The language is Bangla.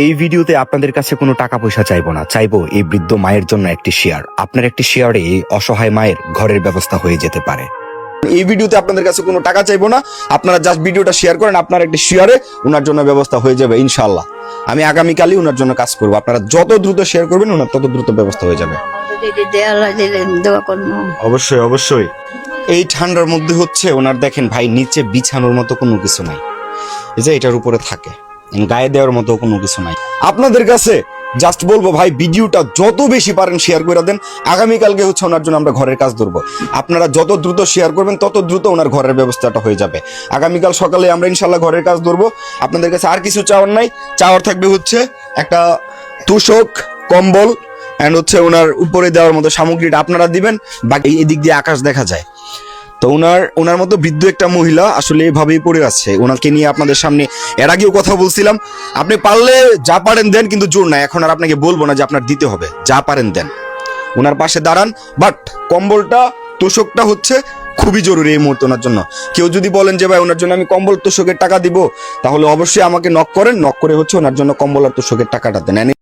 এই ভিডিওতে আপনাদের কাছে কোনো টাকা পয়সা চাইবো না, চাইবো এই বৃদ্ধ মায়ের জন্য একটি শেয়ার। আপনার একটি শেয়ারে এই অসহায় মায়ের ঘরের ব্যবস্থা হয়ে যেতে পারে। এই ভিডিওতে আপনাদের কাছে কোনো টাকা চাইবো না, আপনারা জাস্ট ভিডিওটা শেয়ার করেন, আপনার একটি শেয়ারে ওনার জন্য ব্যবস্থা হয়ে যাবে ইনশাআল্লাহ। আমি আগামীকালই ওনার জন্য কাজ করবো, আপনারা যত দ্রুত শেয়ার করবেন ওনার তত দ্রুত ব্যবস্থা হয়ে যাবে। অবশ্যই অবশ্যই। এই ঠান্ডার মধ্যে হচ্ছে ওনার দেখেন ভাই নিচে বিছানোর মতো কোনো কিছু নাই, এই যে এটার উপরে থাকে, গায়ে দেওয়ার মতো কোনো কিছু নাই। আপনাদের কাছে জাস্ট বলবো ভাই ভিডিওটা যত বেশি পারেন শেয়ার করে দেন। আগামীকালকে হচ্ছে ওনার জন্য আমরা ঘরের কাজ ধরবো, আপনারা যত দ্রুত শেয়ার করবেন তত দ্রুত ওনার ঘরের ব্যবস্থাটা হয়ে যাবে। আগামীকাল সকালে আমরা ইনশাল্লাহ ঘরের কাজ ধরবো। আপনাদের কাছে আর কিছু চাওয়ার নাই, চাওয়ার থাকবে হচ্ছে একটা তোষক, কম্বল এন্ড হচ্ছে ওনার উপরে দেওয়ার মতো সামগ্রীটা আপনারা দিবেন। বাকি এদিক দিয়ে আকাশ দেখা যায়। তো ওনার মতো বৃদ্ধ একটা মহিলা আসলে এভাবেই পড়ে আছে। ওনাকে নিয়ে আপনাদের সামনে এর আগেও কথা বলছিলাম, আপনি পারলে যা পারেন দেন, কিন্তু জোর নাই। এখন আর আপনাকে বলবো না যে আপনার দিতে হবে, যা পারেন দেন, ওনার পাশে দাঁড়ান। বাট কম্বলটা, তোষকটা হচ্ছে খুবই জরুরি এই মুহূর্তে ওনার জন্য। কেউ যদি বলেন যে ভাই ওনার জন্য আমি কম্বল তোষকের টাকা দিব, তাহলে অবশ্যই আমাকে নক করেন, নক করে হচ্ছে ওনার জন্য কম্বল আর তোষকের টাকাটা দেন।